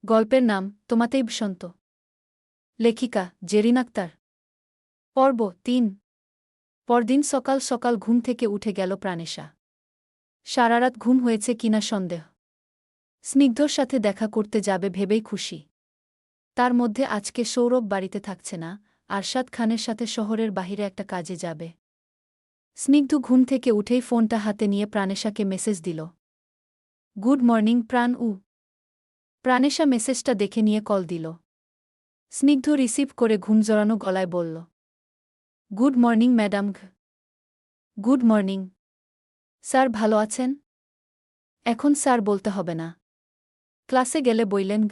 গল্পের নাম তোমাতেই বসন্ত। লেখিকা জেরিন আক্তার। পর্ব ৩। পরদিন সকাল সকাল ঘুম থেকে উঠে গেল প্রাণেশা। সারারাত ঘুম হয়েছে কিনা সন্দেহ। স্নিগ্ধর সাথে দেখা করতে যাবে ভেবেই খুশি। তার মধ্যে আজকে সৌরভ বাড়িতে থাকছে না, আরশাদ খানের সাথে শহরের বাহিরে একটা কাজে যাবে। স্নিগ্ধ ঘুম থেকে উঠেই ফোনটা হাতে নিয়ে প্রাণেশাকে মেসেজ দিল। গুড মর্নিং প্রাণ। প্রাণেশা মেসেজটা দেখে নিয়ে কল দিল। স্নিগ্ধ রিসিভ করে ঘুম জড়ানো গলায় বলল, good morning madam. Good morning sir, ভালো আছেন? এখন স্যার বলতে হবে না। ক্লাসে গেলে বইলেন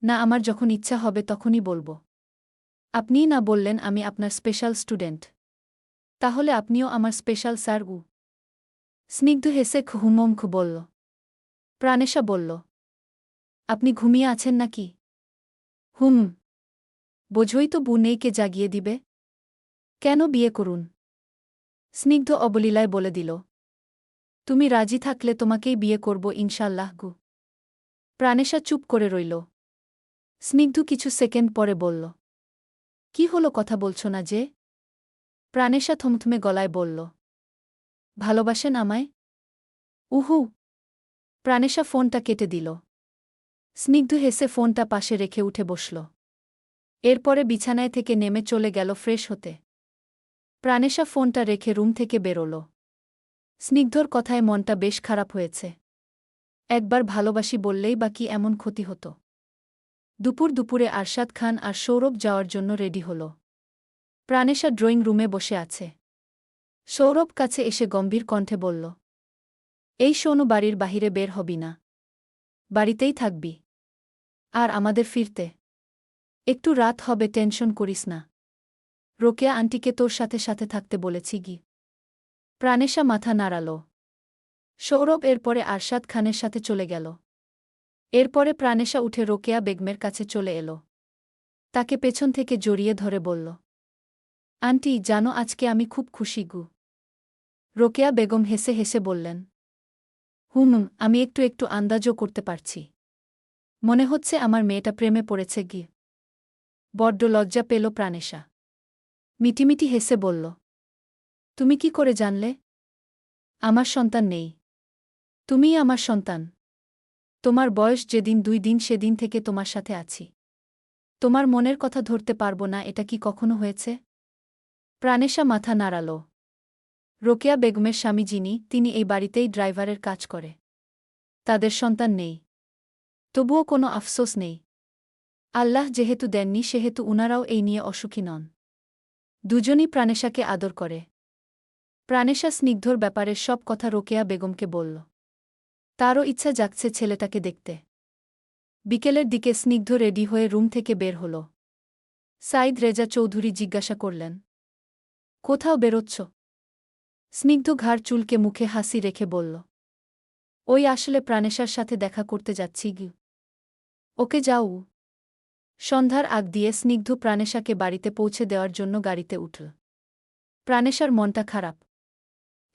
না, আমার যখন ইচ্ছা হবে তখনই বলবো। আপনিই না বললেন আমি আপনার স্পেশাল স্টুডেন্ট, তাহলে আপনিও আমার স্পেশাল স্যার। স্নিগ্ধ হেসে হুমমখ বলল। প্রাণেশা বলল, আপনি ঘুমিয়ে আছেন নাকি? হুম। বোঝই তো নেইকে জাগিয়ে দিবে। কেন, বিয়ে করুন। স্নিগ্ধ অবলীলায় বলে দিল, তুমি রাজি থাকলে তোমাকেই বিয়ে করব ইনশাল্লাহ। প্রাণেশা চুপ করে রইল। স্নিগ্ধ কিছু সেকেন্ড পরে বলল, কি হলো, কথা বলছো না যে? প্রাণেশা থমথমে গলায় বলল, ভালোবাসেন আমায়? উহু। প্রাণেশা ফোনটা কেটে দিল। স্নিগ্ধ হেসে ফোনটা পাশে রেখে উঠে বসল। এরপরে বিছানায় থেকে নেমে চলে গেল ফ্রেশ হতে। প্রাণেশা ফোনটা রেখে রুম থেকে বেরোল। স্নিগ্ধর কথায় মনটা বেশ খারাপ হয়েছে। একবার ভালোবাসি বললেই বা কি এমন ক্ষতি হতো? দুপুরে আরশাদ খান আর সৌরভ যাওয়ার জন্য রেডি হল। প্রাণেশা ড্রয়িং রুমে বসে আছে। সৌরভ কাছে এসে গম্ভীর কণ্ঠে বলল, এই শোনো, বাড়ির বাহিরে বের হবি না, বাড়িতেই থাকবি। আর আমাদের ফিরতে একটু রাত হবে, টেনশন করিস না। রোকেয়া আন্টিকে তোর সাথে সাথে থাকতে বলেছি। প্রাণেশা মাথা নাড়াল। সৌরভ এরপরে আরশাদ খানের সাথে চলে গেল। এরপরে প্রাণেশা উঠে রোকেয়া বেগমের কাছে চলে এল। তাকে পেছন থেকে জড়িয়ে ধরে বলল, আন্টি জানো, আজকে আমি খুব খুশি। রোকেয়া বেগম হেসে হেসে বললেন, হুম, আমি একটু একটু আন্দাজও করতে পারছি। মনে হচ্ছে আমার মেয়েটা প্রেমে পড়েছে। বড্ড লজ্জা পেল প্রাণেশা। মিটিমিটি হেসে বলল, তুমি কি করে জানলে? আমার সন্তান নেই, তুমিই আমার সন্তান। তোমার বয়স যেদিন 2 দিন সেদিন থেকে তোমার সাথে আছি। তোমার মনের কথা ধরতে পারব না, এটা কি কখনো হয়েছে? প্রাণেশা মাথা নাড়াল। রোকেয়া বেগমের স্বামী যিনি, তিনি এই বাড়িতেই ড্রাইভারের কাজ করে। তাদের সন্তান নেই, তবুও কোনো আফসোস নেই। আল্লাহ যেহেতু দেননি সেহেতু উনারাও এই নিয়ে অসুখী নন। দুজনই প্রাণেশাকে আদর করে। প্রাণেশা স্নিগ্ধর ব্যাপারে সব কথা রোকেয়া বেগমকে বলল। তারও ইচ্ছা জাগছে ছেলেটাকে দেখতে। বিকেলের দিকে স্নিগ্ধ রেডি হয়ে রুম থেকে বের হল। সাইদ রেজা চৌধুরী জিজ্ঞাসা করলেন, কোথাও বেরোচ্ছ? স্নিগ্ধ ঘাড় চুলকে মুখে হাসি রেখে বলল, ওই আসলে প্রাণেশার সাথে দেখা করতে যাচ্ছি। ওকে যাও। সন্ধ্যার আগ দিয়ে স্নিগ্ধ প্রাণেশাকে বাড়িতে পৌঁছে দেওয়ার জন্য গাড়িতে উঠল। প্রাণেশার মনটা খারাপ।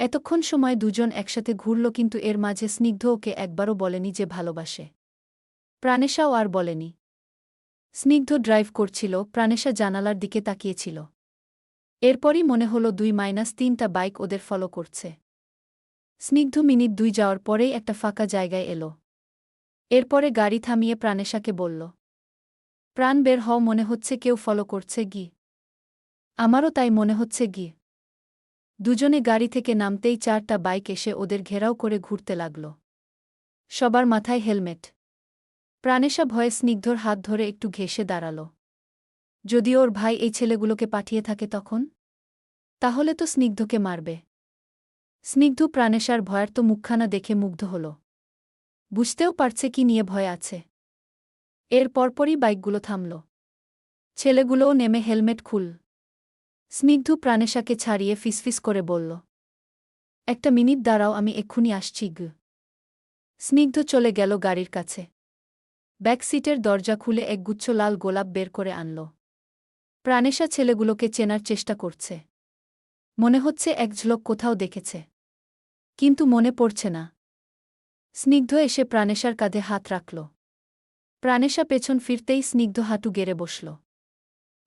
এতক্ষণ সময় দুজন একসাথে ঘুরল, কিন্তু এর মাঝে স্নিগ্ধ ওকে একবারও বলেনি যে ভালোবাসে। প্রাণেশাও আর বলেনি। স্নিগ্ধ ড্রাইভ করছিল, প্রাণেশা জানালার দিকে তাকিয়েছিল। এরপরই মনে হল 2-3টা বাইক ওদের ফলো করছে। স্নিগ্ধ মিনিট 2 যাওয়ার পরেই একটা ফাঁকা জায়গায় এল। এরপরে গাড়ি থামিয়ে প্রাণেশাকে বলল, প্রাণ বের হও, মনে হচ্ছে কেউ ফলো করছে। আমারও তাই মনে হচ্ছে। দুজনে গাড়ি থেকে নামতেই 4টা বাইক এসে ওদের ঘেরাও করে ঘুরতে লাগল। সবার মাথায় হেলমেট। প্রাণেশা ভয়ে স্নিগ্ধর হাত ধরে একটু ঘেঁষে দাঁড়াল। যদি ওর ভাই এই ছেলেগুলোকে পাঠিয়ে থাকে তখন? তাহলে তো স্নিগ্ধকে মারবে। স্নিগ্ধ প্রাণেশার ভয়ার্ত মুখখানা দেখে মুগ্ধ হল। বুঝতেও পারছে কি নিয়ে ভয় আছে। এর পরপরই বাইকগুলো থামল। ছেলেগুলোও নেমে হেলমেট খুল। স্নিগ্ধ প্রাণেশাকে ছাড়িয়ে ফিসফিস করে বলল, একটা মিনিট দাঁড়াও, আমি এক্ষুনি আসছি। স্নিগ্ধ চলে গেল গাড়ির কাছে। ব্যাক সিটের দরজা খুলে একগুচ্ছ লাল গোলাপ বের করে আনল। প্রাণেশা ছেলেগুলোকে চেনার চেষ্টা করছে। মনে হচ্ছে এক ঝলক কোথাও দেখেছে, কিন্তু মনে পড়ছে না। স্নিগ্ধ এসে প্রাণেশার কাঁধে হাত রাখল। প্রাণেশা পেছন ফিরতেই স্নিগ্ধ হাঁটু গেড়ে বসল।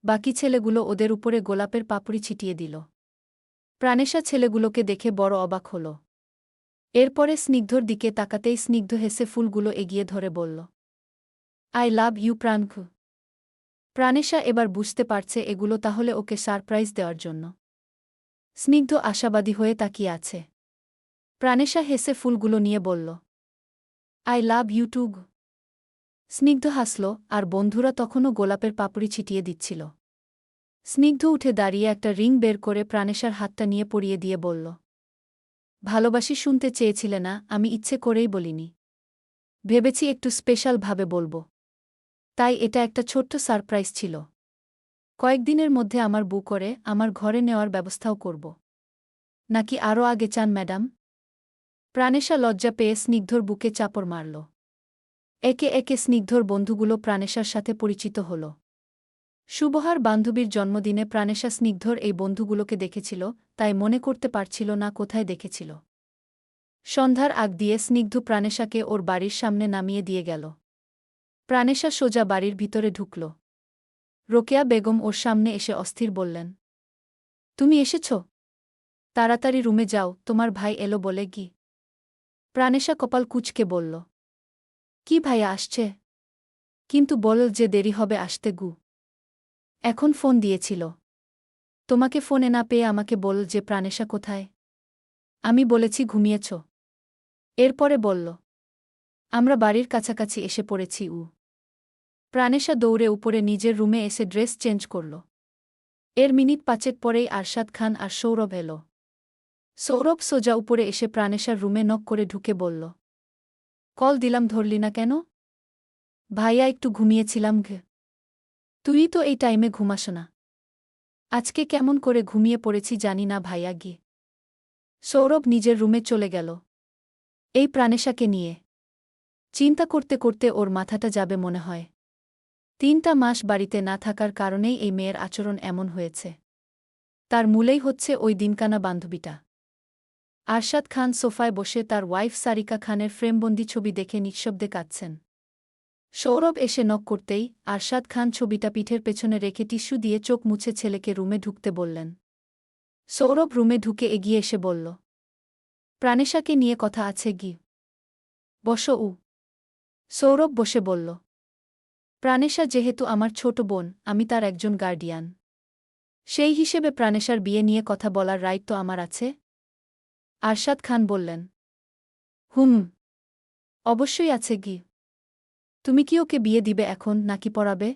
বাকি ছেলেগুলো ওদের উপরে গোলাপের পাপড়ি ছিটিয়ে দিল। প্রাণেশা ছেলেগুলোকে দেখে বড় অবাক হল। এরপরে স্নিগ্ধর দিকে তাকাতেই স্নিগ্ধ হেসে ফুলগুলো এগিয়ে ধরে বলল, আই লাভ ইউ প্রাণঘু। প্রাণেশা এবার বুঝতে পারছে এগুলো তাহলে ওকে সারপ্রাইজ দেওয়ার জন্য। স্নিগ্ধ আশাবাদী হয়ে তাকিয়ে আছে। প্রাণেশা হেসে ফুলগুলো নিয়ে বলল, আই লাভ ইউ টু। স্নিগ্ধ হাসল, আর বন্ধুরা তখনও গোলাপের পাপড়ি ছিটিয়ে দিচ্ছিল। স্নিগ্ধ উঠে দাঁড়িয়ে একটা রিং বের করে প্রাণেশার হাতটা নিয়ে পরিয়ে দিয়ে বলল, ভালোবাসি শুনতে চেয়েছিলে না, আমি ইচ্ছে করেই বলিনি। ভেবেছি একটু স্পেশাল ভাবে বলবো। তাই এটা একটা ছোট্ট সারপ্রাইজ ছিল। কয়েকদিনের মধ্যে আমার বউ করে আমার ঘরে নেওয়ার ব্যবস্থাও করব। নাকি আরও আগে চান ম্যাডাম? প্রাণেশা লজ্জা পেয়ে স্নিগ্ধর বুকে চাপড় মারল। একে একে স্নিগ্ধর বন্ধুগুলো প্রাণেশার সাথে পরিচিত হল। শুভহার বান্ধবীর জন্মদিনে প্রাণেশা স্নিগ্ধর এই বন্ধুগুলোকে দেখেছিল, তাই মনে করতে পারছিল না কোথায় দেখেছিল। সন্ধ্যার আগ দিয়ে স্নিগ্ধ প্রাণেশাকে ওর বাড়ির সামনে নামিয়ে দিয়ে গেল। প্রাণেশা সোজা বাড়ির ভিতরে ঢুকল। রোকেয়া বেগম ওর সামনে এসে অস্থির বললেন, তুমি এসেছ? তাড়াতাড়ি রুমে যাও, তোমার ভাই এলো বলে কি? প্রাণেশা কপাল কুঁচকে বলল, কি ভাইয়া আসছে? কিন্তু বল যে দেরি হবে আসতে গু। এখন ফোন দিয়েছিল। তোমাকে ফোনে না পেয়ে আমাকে বল যে প্রাণেশা কোথায়। আমি বলেছি ঘুমিয়েছ। এরপরে বলল, আমরা বাড়ির কাছাকাছি এসে পড়েছি। প্রাণেশা দৌড়ে উপরে নিজের রুমে এসে ড্রেস চেঞ্জ করল। এর মিনিট 5 পরেই আরশাদ খান আর সৌরভ এলো। সৌরভ সোজা উপরে এসে প্রাণেশার রুমে নক করে ঢুকে বলল, কল দিলাম ধরলি না কেন? ভাইয়া একটু ঘুমিয়েছিলাম ঘে। তুই তো এই টাইমে ঘুমাস না। আজকে কেমন করে ঘুমিয়ে পড়েছি জানি না ভাইয়া গিয়ে। সৌরভ নিজের রুমে চলে গেল এই প্রাণেশাকে নিয়ে। চিন্তা করতে করতে ওর মাথাটা যাবে মনে হয়। 3টা মাস বাড়িতে না থাকার কারণেই এই মেয়ের আচরণ এমন হয়েছে। তার মূলেই হচ্ছে ওই দিনকানা বান্ধবীটা। আরশাদ খান সোফায় বসে তার ওয়াইফ সারিকা খানের ফ্রেমবন্দি ছবি দেখে নিঃশব্দে কাঁদছেন। সৌরভ এসে নক করতেই আরশাদ খান ছবিটা পিঠের পেছনে রেখে টিস্যু দিয়ে চোখ মুছে ছেলেকে রুমে ঢুকতে বললেন। সৌরভ রুমে ঢুকে এগিয়ে এসে বলল, প্রাণেশাকে নিয়ে কথা আছে গি। বসো। সৌরভ বসে বলল, প্রাণেশা যেহেতু আমার ছোট বোন, আমি তার একজন গার্ডিয়ান। সেই হিসেবে প্রাণেশার বিয়ে নিয়ে কথা বলার রাইট তো আমার আছে। আরশাদ খান বললেন, হুম, অবশ্যই আছে গি। তুমি কি ওকে বিয়ে দিবে এখন নাকি পড়াবে?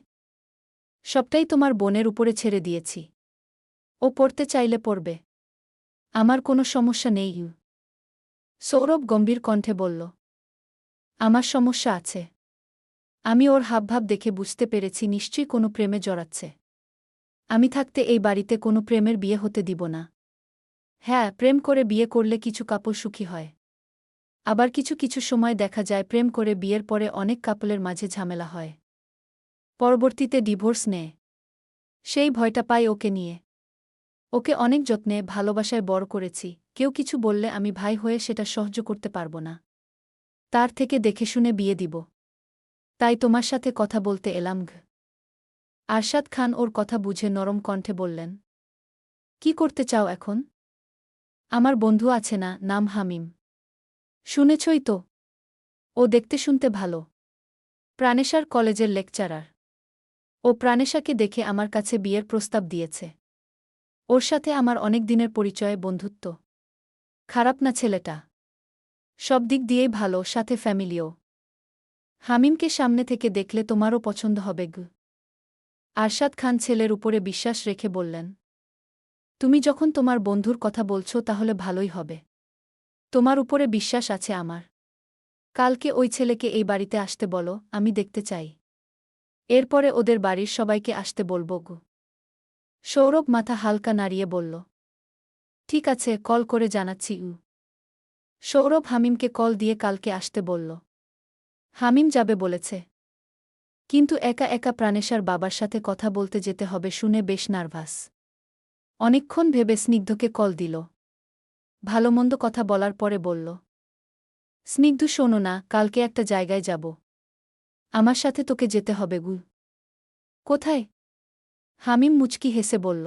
সবটাই তোমার বোনের উপরে ছেড়ে দিয়েছি। ও পড়তে চাইলে পড়বে। আমার কোনো সমস্যা নেই। সৌরভ গম্ভীর কণ্ঠে বলল, আমার সমস্যা আছে। আমি ওর হাবভাব দেখে বুঝতে পেরেছি নিশ্চয়ই কোনো প্রেমে জড়াচ্ছে। আমি থাকতে এই বাড়িতে কোনো প্রেমের বিয়ে হতে দিব না। হ্যাঁ, প্রেম করে বিয়ে করলে কিছু কাপল সুখী হয়। আবার কিছু কিছু সময় দেখা যায় প্রেম করে বিয়ের পরে অনেক কাপলের মাঝে ঝামেলা হয়। পরবর্তীতে ডিভোর্স নেয়। সেই ভয়টা পাই ওকে নিয়ে। ওকে অনেক যত্নে ভালোবাসায় বড় করেছি, কেউ কিছু বললে আমি ভাই হয়ে সেটা সহ্য করতে পারব না। তার থেকে দেখে শুনে বিয়ে দিব। তাই তোমার সাথে কথা বলতে এলাম ঘ। আরশাদ খান ওর কথা বুঝে নরম কণ্ঠে বললেন, কি করতে চাও এখন? আমার বন্ধু আছে না, নাম হামিম। শুনেছই তো। ও দেখতে শুনতে ভালো। প্রাণেশার কলেজের লেকচারার। ও প্রাণেশাকে দেখে আমার কাছে বিয়ের প্রস্তাব দিয়েছে। ওর সাথে আমার অনেক দিনের পরিচয়ে বন্ধুত্ব। খারাপ না ছেলেটা। সব দিক দিয়েই ভালো, সাথে ফ্যামিলিও। হামিমকে সামনে থেকে দেখলে তোমারও পছন্দ হবে গু। আরশাদ খান ছেলের উপরে বিশ্বাস রেখে বললেন, তুমি যখন তোমার বন্ধুর কথা বলছো তাহলে ভালোই হবে। তোমার উপরে বিশ্বাস আছে আমার। কালকে ওই ছেলেকে এই বাড়িতে আসতে বলো, আমি দেখতে চাই। এরপরে ওদের বাড়ির সবাইকে আসতে বলব গু। সৌরভ মাথা হালকা নাড়িয়ে বলল, ঠিক আছে, কল করে জানাচ্ছি। সৌরভ হামিমকে কল দিয়ে কালকে আসতে বলল। হামিম যাবে বলেছে। কিন্তু একা একা প্রাণেশার বাবার সাথে কথা বলতে যেতে হবে শুনে বেশ নার্ভাস। অনেকক্ষণ ভেবে স্নিগ্ধকে কল দিল। ভালোমন্দ কথা বলার পরে বলল, স্নিগ্ধ শোনো না, কালকে একটা জায়গায় যাব। আমার সাথে তোকে যেতে হবে গু। কোথায়? হামিম মুচকি হেসে বলল।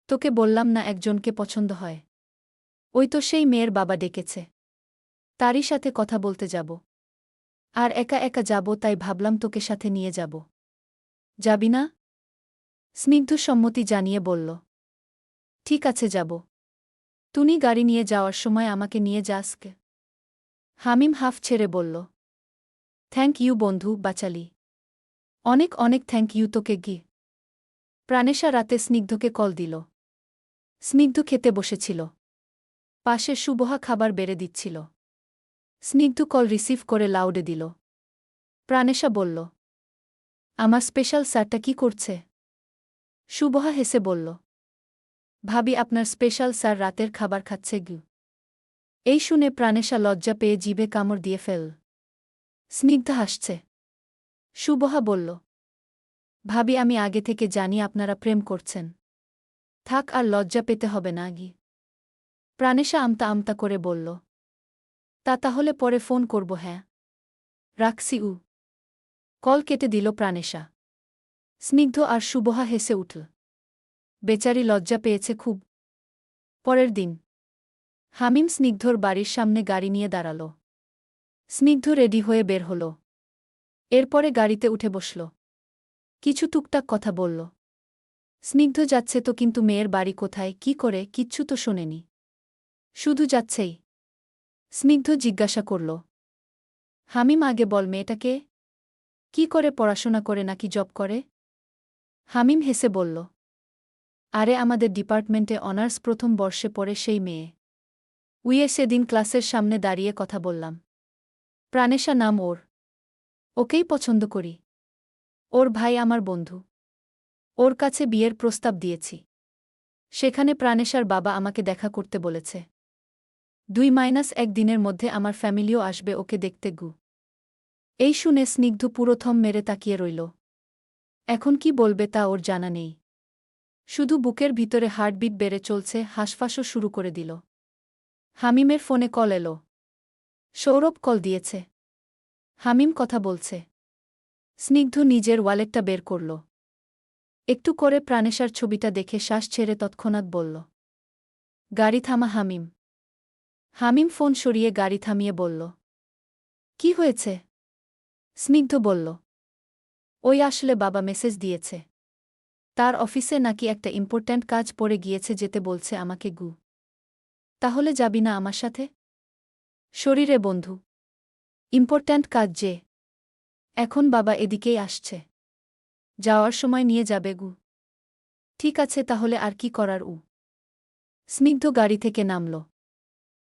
তোকে বললাম না একজনকে পছন্দ হয়। ওই তো সেই মেয়ের বাবা ডেকেছে। তারই সাথে কথা বলতে যাব। আর একা একা যাব, তাই ভাবলাম তোকে সাথে নিয়ে যাব। যাবি না? স্নিগ্ধ সম্মতি জানিয়ে বলল। ঠিক আছে, যাব। তুই গাড়ি নিয়ে যাওয়ার সময় আমাকে নিয়ে যাসকে। হামিম হাফ ছেড়ে বলল। থ্যাংক ইউ বন্ধু, বাঁচালি। অনেক অনেক থ্যাংক ইউ তোকে গি। প্রাণেশা রাতে স্নিগ্ধকে কল দিল। স্নিগ্ধ খেতে বসেছিল। পাশে সুবহা খাবার বেড়ে দিচ্ছিল। স্নিগ্ধ কল রিসিভ করে লাউডে দিল। প্রাণেশা বলল। আমার স্পেশাল স্যারটা কি করছে? সুবহা হেসে বলল। ভাবি আপনার স্পেশাল স্যার রাতের খাবার খাচ্ছে গু। এই শুনে প্রাণেশা লজ্জা পেয়ে জিভে কামড় দিয়ে ফেল। স্নিগ্ধ হাসছে। সুবহা বলল। ভাবি আমি আগে থেকে জানি আপনারা প্রেম করছেন। থাক, আর লজ্জা পেতে হবে না গি। প্রাণেশা আমতা আমতা করে বলল। তা তাহলে পরে ফোন করব। হ্যাঁ, রাখছি। কল কেটে দিল প্রাণেশা। স্নিগ্ধ আর সুবহা হেসে উঠল। বেচারি লজ্জা পেয়েছে খুব। পরের দিন হামিম স্নিগ্ধর বাড়ির সামনে গাড়ি নিয়ে দাঁড়াল। স্নিগ্ধ রেডি হয়ে বের হল। এরপরে গাড়িতে উঠে বসল। কিছু টুকটাক কথা বলল। স্নিগ্ধ যাচ্ছে তো, কিন্তু মেয়ের বাড়ি কোথায়, কি করে, কিচ্ছু তো শোনেনি। শুধু যাচ্ছেই। স্নিগ্ধ জিজ্ঞাসা করল। হামিম আগে বল, মেয়েটাকে কি করে, পড়াশোনা করে নাকি জব করে? হামিম হেসে বলল। আরে আমাদের ডিপার্টমেন্টে অনার্স প্রথম বর্ষে পড়ে সেই মেয়ে। সেদিন ক্লাসের সামনে দাঁড়িয়ে কথা বললাম। প্রাণেশা নাম ওর। ওকেই পছন্দ করি। ওর ভাই আমার বন্ধু। ওর কাছে বিয়ের প্রস্তাব দিয়েছি। সেখানে প্রাণেশার বাবা আমাকে দেখা করতে বলেছে। 2-1 দিনের মধ্যে আমার ফ্যামিলিও আসবে ওকে দেখতে গু। এই শুনে স্নিগ্ধ পুরো থম মেরে তাকিয়ে রইল। এখন কি বলবে তা ওর জানা নেই। শুধু বুকের ভিতরে হার্টবিট বেড়ে চলছে, হাঁসফাঁসও শুরু করে দিল। হামিমের ফোনে কল এলো। সৌরভ কল দিয়েছে। হামিম কথা বলছে। স্নিগ্ধ নিজের ওয়ালেটটা বের করল। একটু করে প্রাণেশার ছবিটা দেখে শ্বাস ছেড়ে তৎক্ষণাৎ বলল। গাড়ি থামা হামিম। হামিম ফোন সরিয়ে গাড়ি থামিয়ে বলল। কি হয়েছে? স্নিগ্ধ বলল। ওই আসলে বাবা মেসেজ দিয়েছে। তার অফিসে নাকি একটা ইম্পর্ট্যান্ট কাজ পড়ে গিয়েছে, যেতে বলছে আমাকে গু। তাহলে যাবি না আমার সাথে? শরীরে বন্ধু। ইম্পর্ট্যান্ট কাজ যে। এখন বাবা এদিকেই আসছে। যাওয়ার সময় নিয়ে যাবে গু। ঠিক আছে তাহলে, আর কি করার। স্নিগ্ধ গাড়ি থেকে নামল।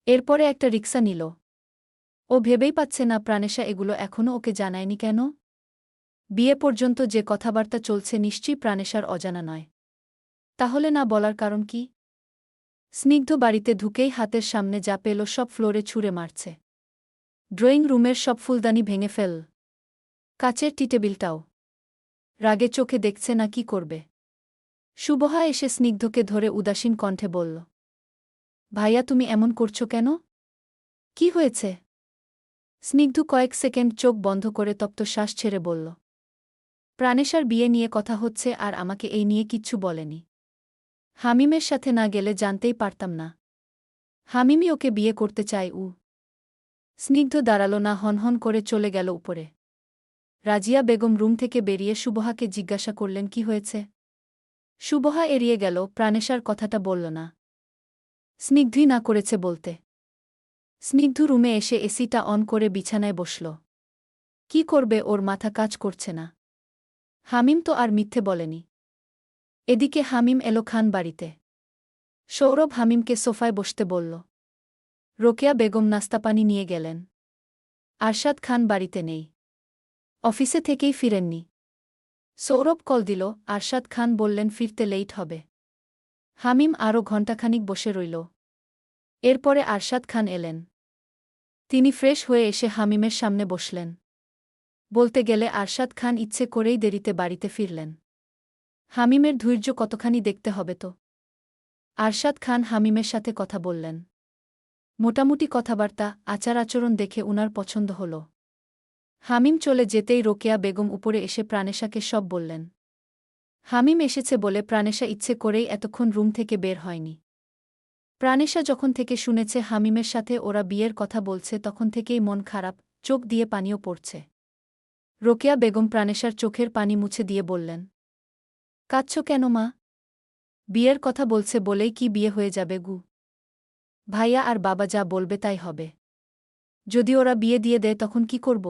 এরপরে একটা রিক্সা নিল। ও ভেবেই পাচ্ছে না প্রাণেশা এগুলো এখনও ওকে জানায়নি কেন। বিয়ে পর্যন্ত যে কথাবার্তা চলছে নিশ্চয়ই প্রাণেশার অজানা নয়। তাহলে না বলার কারণ কি? স্নিগ্ধ বাড়িতে ঢুকেই হাতের সামনে যা পেল সব ফ্লোরে ছুঁড়ে মারছে। ড্রয়িং রুমের সব ফুলদানি ভেঙে ফেল। কাচের টিটেবিলটাও। রাগে চোখে দেখছে না কি করবে। সুবহা এসে স্নিগ্ধকে ধরে উদাসীন কণ্ঠে বলল। ভাইয়া তুমি এমন করছো কেন? কি হয়েছে? স্নিগ্ধ কয়েক সেকেন্ড চোখ বন্ধ করে তপ্ত শ্বাস ছেড়ে বলল। প্রাণেশার বিয়ে নিয়ে কথা হচ্ছে, আর আমাকে এই নিয়ে কিচ্ছু বলেনি। হামিমের সাথে না গেলে জানতেই পারতাম না। হামিমই ওকে বিয়ে করতে চায়। স্নিগ্ধ দাঁড়াল না, হনহন করে চলে গেল উপরে। রাজিয়া বেগম রুম থেকে বেরিয়ে সুবহাকে জিজ্ঞাসা করলেন কি হয়েছে। সুবহা এড়িয়ে গেল, প্রাণেশার কথাটা বলল না। স্নিগ্ধই না করেছে বলতে। স্নিগ্ধ রুমে এসে এসিটা অন করে বিছানায় বসল। কি করবে, ওর মাথা কাজ করছে না। হামিম তো আর মিথ্যে বলেনি। এদিকে হামিম এলো খান বাড়িতে। সৌরভ হামিমকে সোফায় বসতে বলল। রোকেয়া বেগম নাস্তাপানি নিয়ে গেলেন। আরশাদ খান বাড়িতে নেই। অফিসে থেকেই ফিরেননি। সৌরভ কল দিল। আরশাদ খান বললেন ফিরতে লেট হবে। হামিম আরও ঘণ্টাখানিক বসে রইল। এরপরে আরশাদ খান এলেন। তিনি ফ্রেশ হয়ে এসে হামিমের সামনে বসলেন। বলতে গেলে আরশাদ খান ইচ্ছে করেই দেরিতে বাড়িতে ফিরলেন। হামিমের ধৈর্য কতখানি দেখতে হবে তো। আরশাদ খান হামিমের সাথে কথা বললেন। মোটামুটি কথাবার্তা, আচার আচরণ দেখে উনার পছন্দ হল। হামিম চলে যেতেই রোকেয়া বেগম উপরে এসে প্রাণেশাকে সব বললেন। হামিম এসেছে বলে প্রাণেশা ইচ্ছে করেই এতক্ষণ রুম থেকে বের হয়নি। প্রাণেশা যখন থেকে শুনেছে হামিমের সাথে ওরা বিয়ের কথা বলছে তখন থেকেই মন খারাপ, চোখ দিয়ে পানিও পড়ছে। রোকেয়া বেগম প্রাণেশার চোখের পানি মুছে দিয়ে বললেন, কাঁদছ কেন মা? বিয়ের কথা বলছে বলেই কি বিয়ে হয়ে যাবে গু? ভাইয়া আর বাবা যা বলবে তাই হবে। যদি ওরা বিয়ে দিয়ে দেয় তখন কি করব?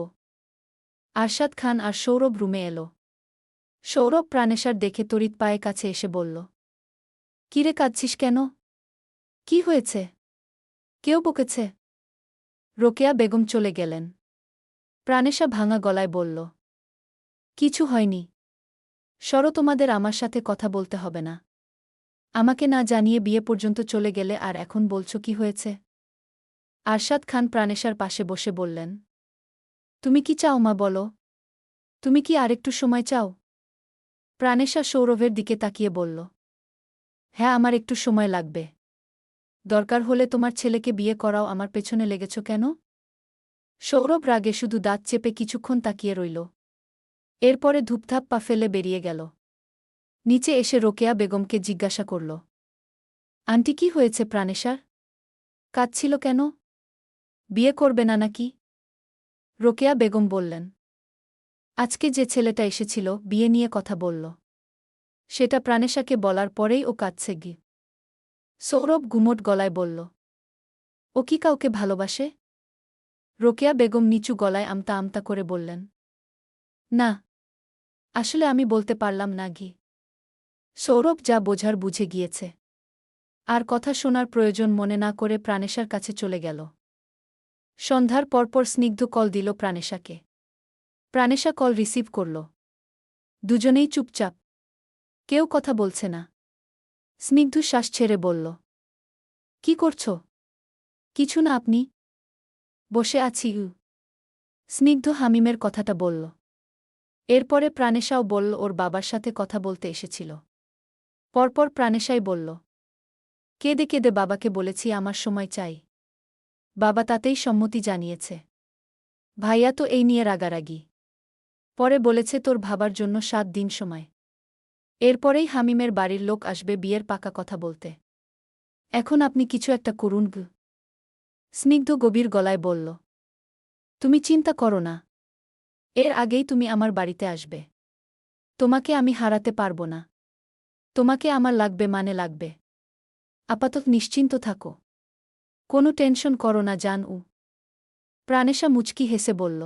আরশাদ খান আর সৌরভ রুমে এলো। সৌরভ প্রাণেশার দেখে তড়িৎ পায়ে কাছে এসে বলল, কিরে কাঁদছিস কেন? কি হয়েছে? কেউ বকেছে? রোকেয়া বেগম চলে গেলেন। প্রাণেশা ভাঙা গলায় বলল, কিছু হয়নি। সরো, তোমাদের আমার সাথে কথা বলতে হবে না। আমাকে না জানিয়ে বিয়ে পর্যন্ত চলে গেলে আর এখন বলছো কি হয়েছে? আরশাদ খান প্রাণেশার পাশে বসে বললেন, তুমি কি চাও মা বলো? তুমি কি আরেকটু সময় চাও? প্রাণেশা সৌরভের দিকে তাকিয়ে বলল, হ্যাঁ, আমার একটু সময় লাগবে। দরকার হলে তোমার ছেলেকে বিয়ে করাও। আমার পেছনে লেগেছ কেন? সৌরভ রাগে শুধু দাঁত চেপে কিছুক্ষণ তাকিয়ে রইল। এরপরে ধূপধাপ পা ফেলে বেরিয়ে গেল। নিচে এসে রোকেয়া বেগমকে জিজ্ঞাসা করল, আন্টি কি হয়েছে প্রাণেশার? কাঁদছিল কেন? বিয়ে করবে না নাকি? রোকেয়া বেগম বললেন, আজকে যে ছেলেটা এসেছিল বিয়ে নিয়ে কথা বলল, সেটা প্রাণেশাকে বলার পরেই ও কাঁদছে গি। সৌরভ গুমোট গলায় বলল, ও কি কাউকে ভালোবাসে? রোকেয়া বেগম নিচু গলায় আমতা আমতা করে বললেন, না, আসলে আমি বলতে পারলাম না গি। সৌরভ যা বোঝার বুঝে গিয়েছে। আর কথা শোনার প্রয়োজন মনে না করে প্রাণেশার কাছে চলে গেল। সন্ধ্যার পরপর স্নিগ্ধ কল দিল প্রাণেশাকে। প্রাণেশা কল রিসিভ করল। দুজনেই চুপচাপ, কেউ কথা বলছে না। স্নিগ্ধ শ্বাস ছেড়ে বলল, কি করছ? কিছু না, আপনি? বসে আছি। স্নিগ্ধ হামিমের কথাটা বলল। এরপরে প্রাণেশাও বলল ওর বাবার সাথে কথা বলতে এসেছিল। পরপর প্রাণেশাই বলল, কেঁদে কেঁদে বাবাকে বলেছি আমার সময় চাই। বাবা তাতেই সম্মতি জানিয়েছে। ভাইয়া তো এই নিয়ে রাগারাগি। পরে বলেছে তোর ভাবার জন্য 7 দিন সময়। এরপরেই হামিমের বাড়ির লোক আসবে বিয়ের পাকা কথা বলতে। এখন আপনি কিছু একটা করুন গু। স্নিগ্ধ গভীর গলায় বলল, তুমি চিন্তা করো না। এর আগেই তুমি আমার বাড়িতে আসবে। তোমাকে আমি হারাতে পারব না। তোমাকে আমার লাগবে মানে লাগবে। আপাতত নিশ্চিন্ত থাকো। কোনো টেনশন করো না জান। প্রাণেশা মুচকি হেসে বলল।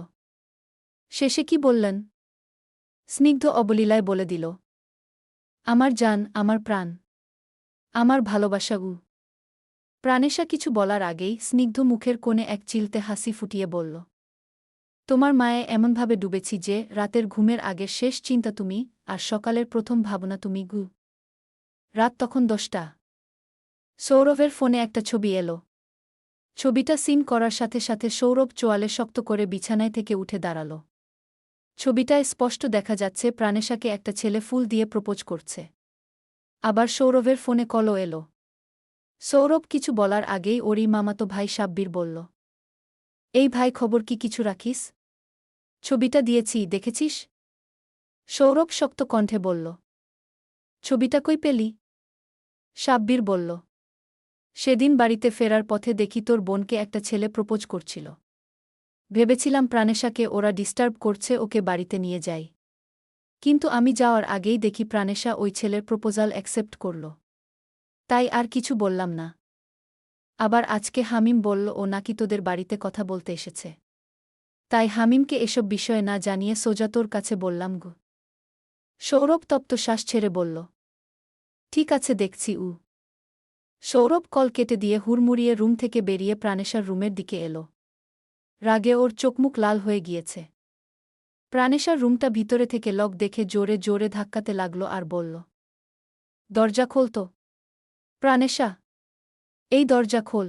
শেষে কি বললেন? স্নিগ্ধ অবলীলায় বলে দিল, আমার জান, আমার প্রাণ, আমার ভালোবাসা। প্রাণেশা কিছু বলার আগেই স্নিগ্ধ মুখের কোণে এক চিলতে হাসি ফুটিয়ে বলল, তোমার মায়ে এমনভাবে ডুবেছি যে রাতের ঘুমের আগের শেষ চিন্তা তুমি, আর সকালের প্রথম ভাবনা তুমি গু। রাত তখন 10টা। সৌরভের ফোনে একটা ছবি এলো। ছবিটা সিন করার সাথে সাথে সৌরভ চোয়ালে শক্ত করে বিছানায় থেকে উঠে দাঁড়াল। ছবিটায় স্পষ্ট দেখা যাচ্ছে প্রাণেশাকে একটা ছেলে ফুল দিয়ে প্রপোজ করছে। আবার সৌরভের ফোনে কলও এলো। সৌরভ কিছু বলার আগেই ওরই মামাতো ভাই সাব্বির বলল, এই ভাই, খবর কি কিছু রাখিস? ছবিটা দিয়েছি, দেখেছিস? সৌরভ শক্ত কণ্ঠে বলল, ছবিটা কই পেলি? সাব্বির বলল, সেদিন বাড়িতে ফেরার পথে দেখি তোর বোনকে একটা ছেলে প্রপোজ করছিল। ভেবেছিলাম প্রাণেশাকে ওরা ডিস্টার্ব করছে, ওকে বাড়িতে নিয়ে যাই। কিন্তু আমি যাওয়ার আগেই দেখি প্রাণেশা ওই ছেলের প্রপোজাল অ্যাকসেপ্ট করল। তাই আর কিছু বললাম না। আবার আজকে হামিম বলল ও নাকি তোদের বাড়িতে কথা বলতে এসেছে। তাই হামিমকে এসব বিষয়ে না জানিয়ে সোজা তোর কাছে বললাম গো। সৌরভ তপ্ত শ্বাস ছেড়ে বলল, ঠিক আছে, দেখছি। সৌরভ কল কেটে দিয়ে হুড়মুড়িয়ে রুম থেকে বেরিয়ে প্রাণেশার রুমের দিকে এলো। রাগে ওর চোখমুখ লাল হয়ে গিয়েছে। প্রাণেশার রুমটা ভিতরে থেকে লক দেখে জোরে জোরে ধাক্কাতে লাগল আর বলল, দরজা খোল তো। প্রাণেশা, এই দরজা খোল,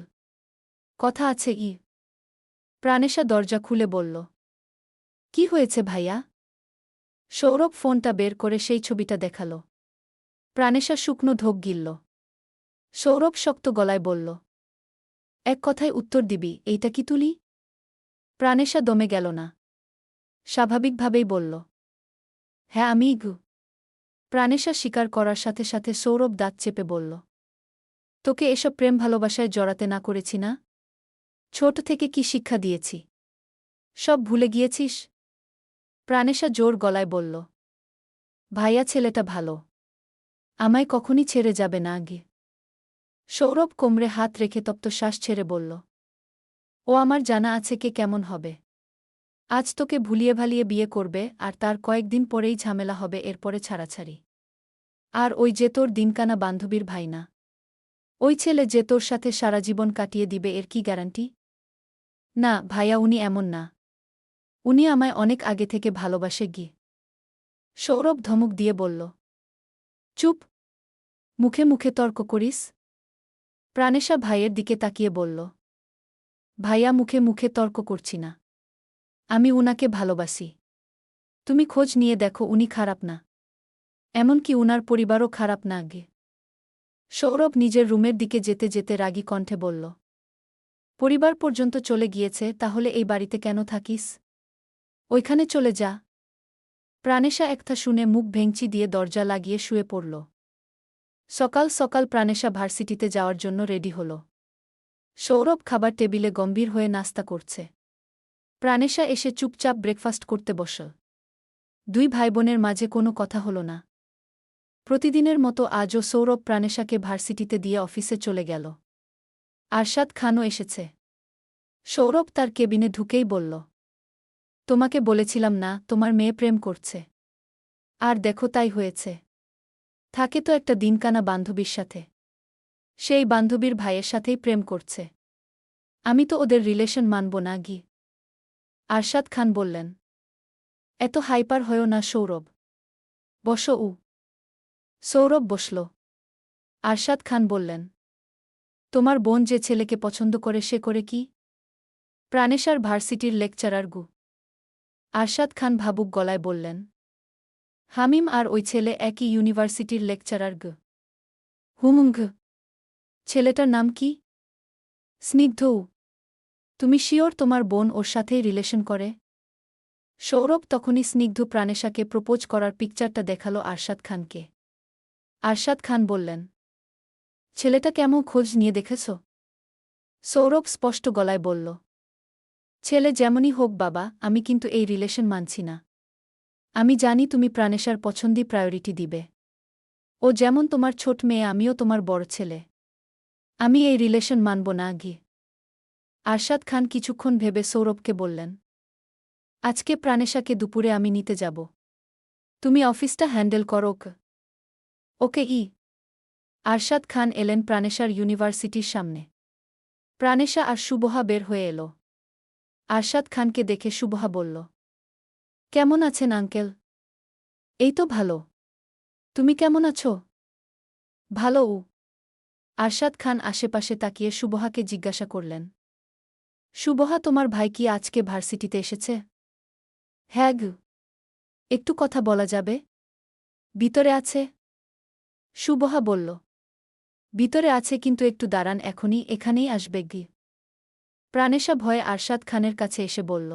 কথা আছে। প্রাণেশা দরজা খুলে বলল, কি হয়েছে ভাইয়া? সৌরভ ফোনটা বের করে সেই ছবিটা দেখাল। প্রাণেশা শুকনো ঢোক গিলল। সৌরভ শক্ত গলায় বলল, এক কথায় উত্তর দিবি, এইটা কি তুলি? প্রাণেশা দমে গেল না। স্বাভাবিকভাবেই বলল, হ্যাঁ আমিই গু। প্রাণেশা স্বীকার করার সাথে সাথে সৌরভ দাঁত চেপে বলল, তোকে এসব প্রেম ভালোবাসায় জড়াতে না করেছি না? ছোট থেকে কি শিক্ষা দিয়েছি? সব ভুলে গিয়েছিস? প্রাণেশা জোর গলায় বলল, ভাইয়া ছেলেটা ভালো, আমায় কখনই ছেড়ে যাবে না আগে। সৌরভ কোমরে হাত রেখে তপ্ত শ্বাস ছেড়ে বলল, ও আমার জানা আছে কে কেমন হবে। আজ তোকে ভুলিয়ে ভালিয়ে বিয়ে করবে আর তার কয়েকদিন পরেই ঝামেলা হবে, এরপরে ছাড়াছাড়ি। আর ওই যে তোর দিনকানা বান্ধবীর ভাই না, ওই ছেলে যে তোর সাথে সারা জীবন কাটিয়ে দিবে, এর কি গ্যারান্টি? না ভাইয়া, উনি এমন না। উনি আমায় অনেক আগে থেকে ভালোবাসে গি। সৌরভ ধমক দিয়ে বলল, চুপ, মুখে মুখে তর্ক করিস? প্রাণেশা ভাইয়ের দিকে তাকিয়ে বলল, ভাইয়া মুখে মুখে তর্ক করছি না, আমি উনাকে ভালোবাসি। তুমি খোঁজ নিয়ে দেখো, উনি খারাপ না, এমনকি উনার পরিবারও খারাপ না আগে। সৌরভ নিজের রুমের দিকে যেতে যেতে রাগী কণ্ঠে বলল, পরিবার পর্যন্ত চলে গিয়েছে, তাহলে এই বাড়িতে কেন থাকিস? ওইখানে চলে যা। প্রাণেশা একটা শুনে মুখ ভেঙচি দিয়ে দরজা লাগিয়ে শুয়ে পড়ল। সকাল সকাল প্রাণেশা ভার্সিটিতে যাওয়ার জন্য রেডি হল। সৌরভ খাবার টেবিলে গম্ভীর হয়ে নাস্তা করছে। প্রাণেশা এসে চুপচাপ ব্রেকফাস্ট করতে বসল। দুই ভাইবোনের মাঝে কোনো কথা হল না। প্রতিদিনের মতো আজও সৌরভ প্রাণেশাকে ভার্সিটিতে দিয়ে অফিসে চলে গেল। আরশাদ খানও এসেছে। সৌরভ তার কেবিনে ঢুকেই বলল, তোমাকে বলেছিলাম না তোমার মেয়ে প্রেম করছে? আর দেখো তাই হয়েছে। থাকে তো একটা দিনকানা বান্ধবীর সাথে, সেই বান্ধবীর ভাইয়ের সাথেই প্রেম করছে। আমি তো ওদের রিলেশন মানব না গি। আরশাদ খান বললেন, এত হাইপার হয়ো না সৌরভ, বসো। সৌরভ বসল। আরশাদ খান বললেন, তোমার বোন যে ছেলেকে পছন্দ করে সে করে কি? প্রাণেশার ভার্সিটির লেকচারার গু। আরশাদ খান ভাবুক গলায় বললেন, হামিম আর ওই ছেলে একই ইউনিভার্সিটির লেকচারার গ। হুমুঙ্গ। ছেলেটার নাম কি? স্নিগ্ধৌ। তুমি শিওর তোমার বোন ওর সাথেই রিলেশন করে? সৌরভ তখনই স্নিগ্ধ প্রাণেশাকে প্রপোজ করার পিকচারটা দেখালো আরশাদ খানকে। আরশাদ খান বললেন, ছেলেটা কেমন খোঁজ নিয়ে দেখেছ? সৌরভ স্পষ্ট গলায় বলল, ছেলে যেমনই হোক বাবা, আমি কিন্তু এই রিলেশন মানছি না। আমি জানি তুমি প্রাণেশার পছন্দই প্রায়োরিটি দিবে। ও যেমন তোমার ছোট মেয়ে, আমিও তোমার বড় ছেলে। আমি এই রিলেশন মানব না গি। আরশাদ খান কিছুক্ষণ ভেবে সৌরভকে বললেন, আজকে প্রাণেশাকে দুপুরে আমি নিতে যাব। তুমি অফিসটা হ্যান্ডেল করো। ওকে। আরশাদ খান এলেন প্রাণেশার ইউনিভার্সিটির সামনে। প্রাণেশা আর সুবহা বের হয়ে এলো। আরশাদ খানকে দেখে সুবহা বলল, কেমন আছেন আঙ্কেল? এই তো ভালো। তুমি কেমন আছো? ভালো। আরশাদ খান আশেপাশে তাকিয়ে সুবহাকে জিজ্ঞাসা করলেন, সুবহা তোমার ভাই কি আজকে ভার্সিটিতে এসেছে? হ্যাঁ গু। একটু কথা বলা যাবে? ভিতরে আছে। সুবহা বলল, ভিতরে আছে, কিন্তু একটু দাঁড়ান, এখনই এখানেই আসবে গি। প্রাণেশা ভয়ে আরশাদ খানের কাছে এসে বলল,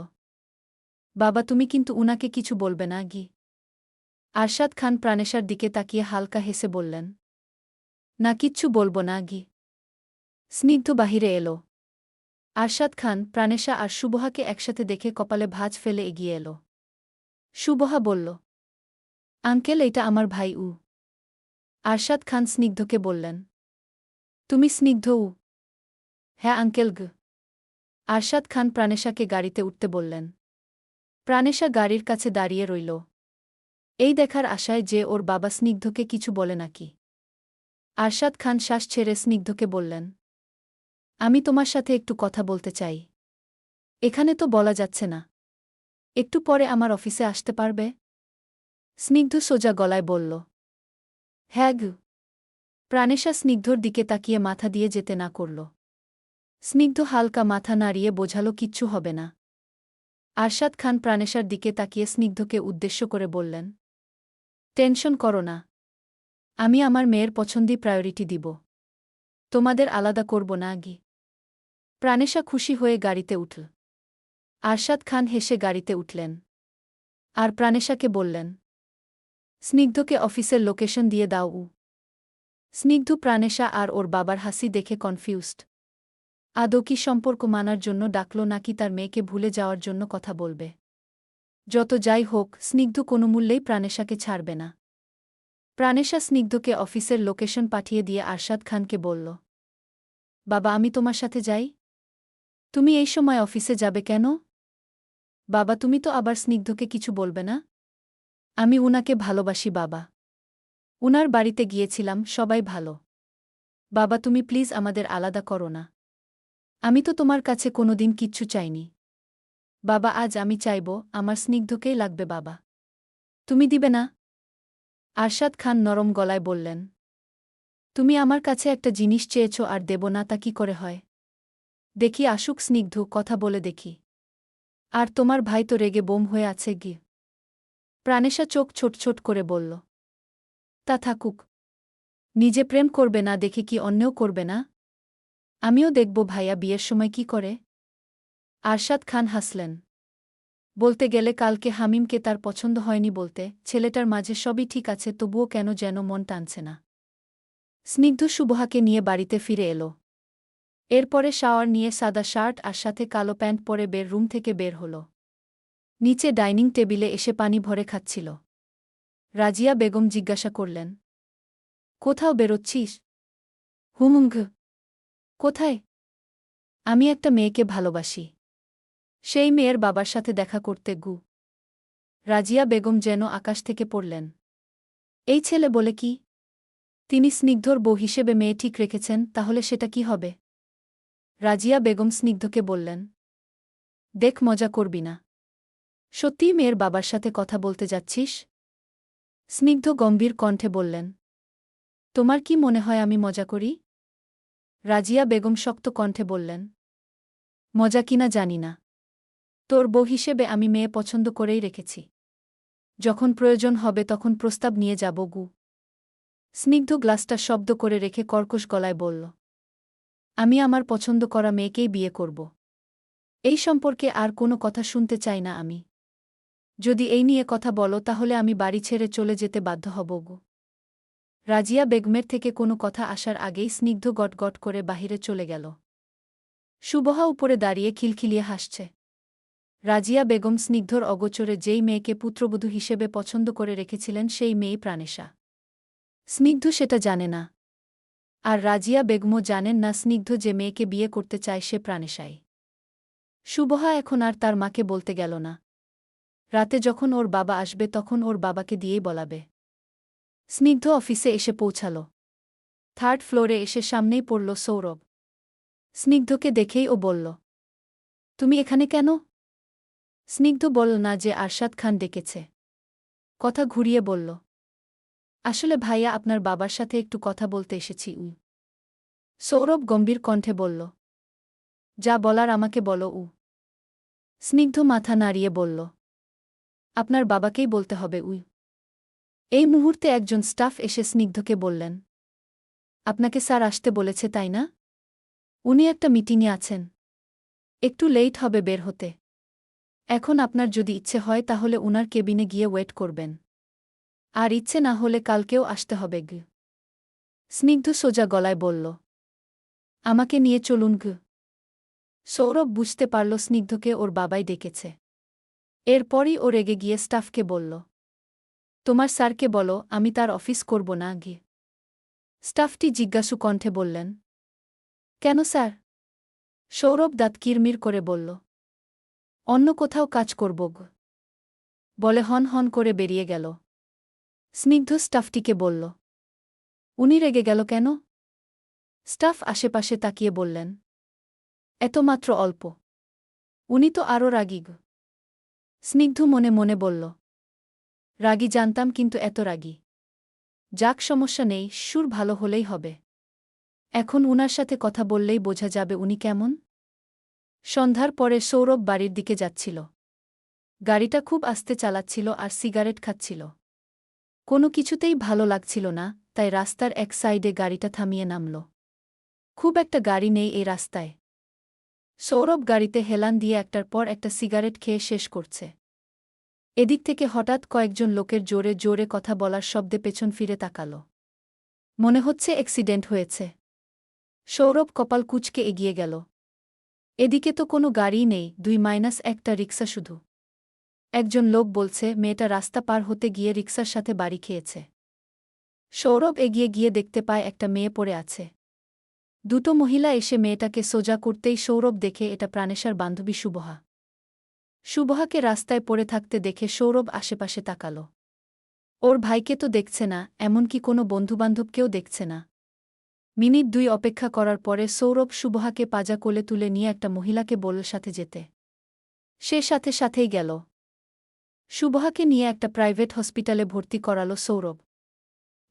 বাবা তুমি কিন্তু উনাকে কিছু বলবে না গি। আরশাদ খান প্রাণেশার দিকে তাকিয়ে হালকা হেসে বললেন, না কিচ্ছু বলব না গি। স্নিগ্ধ বাহিরে এলো। আরশাদ খান, প্রাণেশা আর সুবহাকে একসাথে দেখে কপালে ভাঁজ ফেলে এগিয়ে এলো। সুবহা বলল, আঙ্কেল এটা আমার ভাই উ। আরশাদ খান স্নিগ্ধকে বললেন, তুমি স্নিগ্ধ উ? হ্যাঁ আঙ্কেল গ। আরশাদ খান প্রাণেশাকে গাড়িতে উঠতে বললেন। প্রাণেশা গাড়ির কাছে দাঁড়িয়ে রইল, এই দেখার আশায় যে ওর বাবা স্নিগ্ধকে কিছু বলে নাকি। আরশাদ খান শ্বাস ছেড়ে স্নিগ্ধকে বললেন, আমি তোমার সাথে একটু কথা বলতে চাই। এখানে তো বলা যাচ্ছে না। একটু পরে আমার অফিসে আসতে পারবে? স্নিগ্ধ সোজা গলায় বলল, হ্যাঁ গু। প্রাণেশা স্নিগ্ধর দিকে তাকিয়ে মাথা দিয়ে যেতে না করল। স্নিগ্ধ হালকা মাথা নাড়িয়ে বোঝালো কিচ্ছু হবে না। আরশাদ খান প্রাণেশার দিকে তাকিয়ে স্নিগ্ধকে উদ্দেশ্য করে বললেন, টেনশন করো না, আমি আমার মেয়ের পছন্দই প্রায়োরিটি দিব। তোমাদের আলাদা করব না গি। প্রাণেশা খুশি হয়ে গাড়িতে উঠল। আরশাদ খান হেসে গাড়িতে উঠলেন। আর প্রাণেশাকে বললেন, স্নিগ্ধকে অফিসের লোকেশন দিয়ে দাও। স্নিগ্ধ প্রাণেশা আর ওর বাবার হাসি দেখে কনফিউজড। আদৌ কি সম্পর্ক মানার জন্য ডাকল নাকি তার মেয়েকে ভুলে যাওয়ার জন্য কথা বলবে? যত যাই হোক, স্নিগ্ধ কোনো মূল্যেই প্রাণেশাকে ছাড়বে না। প্রাণেশা স্নিগ্ধকে অফিসের লোকেশন পাঠিয়ে দিয়ে আরশাদ খানকে বলল, বাবা আমি তোমার সাথে যাই? তুমি এই সময় অফিসে যাবে কেন? বাবা তুমি তো আবার স্নিগ্ধকে কিছু বলবে না? আমি উনাকে ভালোবাসি বাবা। উনার বাড়িতে গিয়েছিলাম, সবাই ভালো। বাবা তুমি প্লিজ আমাদের আলাদা করো না। আমি তো তোমার কাছে কোনোদিন কিচ্ছু চাইনি। বাবা আজ আমি চাইব, আমার স্নিগ্ধকেই লাগবে বাবা। তুমি দিবে না? আরশাদ খান নরম গলায় বললেন, তুমি আমার কাছে একটা জিনিস চেয়েছ আর দেব না তা কি করে হয়? দেখি আসুক স্নিগ্ধ, কথা বলে দেখি। আর তোমার ভাই তো রেগে বোম হয়ে আছে গি। প্রাণেশা চোখ ছোট ছোট করে বলল, তা থাকুক। নিজে প্রেম করবে না দেখে কি অন্যও করবে না? আমিও দেখব ভাইয়া বিয়ের সময় কি করে। আরশাদ খান হাসলেন। বলতে গেলে কালকে হামিমকে তার পছন্দ হয়নি বলতে, ছেলেটার মাঝে সবই ঠিক আছে তবুও কেন যেন মন টানছে না। স্নিগ্ধ শুভহাকে নিয়ে বাড়িতে ফিরে এল। এরপরে শাওয়ার নিয়ে সাদা শার্ট আর সাথে কালো প্যান্ট পরে রুম থেকে বের হল। নিচে ডাইনিং টেবিলে এসে পানি ভরে খাচ্ছিল। রাজিয়া বেগম জিজ্ঞাসা করলেন, কোথাও বেরোচ্ছিস? হুমুঙ্ঘ। কোথায়? আমি একটা মেয়েকে ভালোবাসি। সেই মেয়ের বাবার সাথে দেখা করতে গু। রাজিয়া বেগম যেন আকাশ থেকে পড়লেন। এই ছেলে বলে কি? তিনি স্নিগ্ধর বউ হিসেবে মেয়ে ঠিক রেখেছেন, তাহলে সেটা কি হবে? রাজিয়া বেগম স্নিগ্ধকে বললেন, দেখ মজা করবি না। সত্যিই মেয়ের বাবার সাথে কথা বলতে যাচ্ছিস? স্নিগ্ধ গম্ভীর কণ্ঠে বললেন, তোমার কি মনে হয় আমি মজা করি? রাজিয়া বেগম শক্ত কণ্ঠে বললেন, মজা কিনা জানি না। তোর বউ হিসেবে আমি মেয়ে পছন্দ করেই রেখেছি। যখন প্রয়োজন হবে তখন প্রস্তাব নিয়ে যাব গু। স্নিগ্ধ গ্লাসটা শব্দ করে রেখে কর্কশ গলায় বলল, আমি আমার পছন্দ করা মেয়েকেই বিয়ে করব। এই সম্পর্কে আর কোনো কথা শুনতে চাই না আমি। যদি এই নিয়ে কথা বলো তাহলে আমি বাড়ি ছেড়ে চলে যেতে বাধ্য হব গু। রাজিয়া বেগমের থেকে কোনো কথা আসার আগেই স্নিগ্ধ গটগট করে বাহিরে চলে গেল। শুভহা উপরে দাঁড়িয়ে খিলখিলিয়ে হাসছে। রাজিয়া বেগম স্নিগ্ধর অগোচরে যেই মেয়েকে পুত্রবধূ হিসেবে পছন্দ করে রেখেছিলেন সেই মেয়েই প্রাণেশা। স্নিগ্ধ সেটা জানে না। আর রাজিয়া বেগমও জানেন না স্নিগ্ধ যে মেয়েকে বিয়ে করতে চায় সে প্রাণেশাই। শুভহা এখন আর তার মাকে বলতে গেল না। রাতে যখন ওর বাবা আসবে তখন ওর বাবাকে দিয়েই বলাবে। স্নিগ্ধ অফিসে এসে পৌঁছাল। থার্ড ফ্লোরে এসে সামনেই পড়ল সৌরভ। স্নিগ্ধকে দেখেই ও বলল, তুমি এখানে কেন? স্নিগ্ধ বলল না যে আরশাদ খান ডেকেছে। কথা ঘুরিয়ে বলল, আসলে ভাইয়া আপনার বাবার সাথে একটু কথা বলতে এসেছি। সৌরভ গম্ভীর কণ্ঠে বলল, যা বলার আমাকে বলো। স্নিগ্ধ মাথা নাড়িয়ে বলল, আপনার বাবাকেই বলতে হবে। এই মুহূর্তে একজন স্টাফ এসে স্নিগ্ধকে বললেন, আপনাকে স্যার আসতে বলেছে তাই না? উনি একটা মিটিংয়ে আছেন, একটু লেট হবে বের হতে। এখন আপনার যদি ইচ্ছে হয় তাহলে উনার কেবিনে গিয়ে ওয়েট করবেন। আর ইচ্ছে না হলে কালকেও আসতে হবে গ। স্নিগ্ধ সোজা গলায় বলল, আমাকে নিয়ে চলুন গ। সৌরভ বুঝতে পারল স্নিগ্ধকে ওর বাবাই ডেকেছে। এরপরই ও রেগে গিয়ে স্টাফকে বলল, তোমার স্যারকে বলো আমি তার অফিস করব না গিয়ে। স্টাফটি জিজ্ঞাসু কণ্ঠে বললেন, কেন স্যার? সৌরভ দাঁত কিরমির করে বলল, অন্য কোথাও কাজ করব গ। বলে হন হন করে বেরিয়ে গেল। স্নিগ্ধ স্টাফটিকে বলল, উনি রেগে গেল কেন? স্টাফ আশেপাশে তাকিয়ে বললেন, এত মাত্র অল্প। উনি তো আরও রাগী গ। স্নিগ্ধ মনে মনে বলল, রাগী জানতাম কিন্তু এত রাগী। যাক সমস্যা নেই, সুর ভালো হলেই হবে। এখন উনার সাথে কথা বললেই বোঝা যাবে উনি কেমন। সন্ধ্যার পরে সৌরভ বাড়ির দিকে যাচ্ছিল। গাড়িটা খুব আস্তে চালাচ্ছিল আর সিগারেট খাচ্ছিল। কোনো কিছুতেই ভালো লাগছিল না, তাই রাস্তার এক সাইডে গাড়িটা থামিয়ে নামল। খুব একটা গাড়ি নেই এই রাস্তায়। সৌরভ গাড়িতে হেলান দিয়ে একটার পর একটা সিগারেট খেয়ে শেষ করছে। এদিক থেকে হঠাৎ কয়েকজন লোকের জোরে জোরে কথা বলার শব্দে পেছন ফিরে তাকাল। মনে হচ্ছে অ্যাক্সিডেন্ট হয়েছে। সৌরভ কপাল কুঁচকে এগিয়ে গেল। এদিকে তো কোনো গাড়িই নেই, 2-1টা রিক্সা শুধু। একজন লোক বলছে মেয়েটা রাস্তা পার হতে গিয়ে রিক্সার সাথে বাড়ি খেয়েছে। সৌরভ এগিয়ে গিয়ে দেখতে পায় একটা মেয়ে পড়ে আছে। দুটো মহিলা এসে মেয়েটাকে সোজা করতেই সৌরভ দেখে এটা প্রাণেশার বান্ধবী শুভহা। শুভহাকে রাস্তায় পড়ে থাকতে দেখে সৌরভ আশেপাশে তাকাল। ওর ভাইকে তো দেখছে না, এমনকি কোনো বন্ধুবান্ধবকেও দেখছে না। মিনিট 2 অপেক্ষা করার পরে সৌরভ শুভহাকে পাজা কোলে তুলে নিয়ে একটা মহিলাকে বলল সাথে যেতে। সে সাথে সাথেই গেল। শুভহাকে নিয়ে একটা প্রাইভেট হসপিটালে ভর্তি করাল সৌরভ।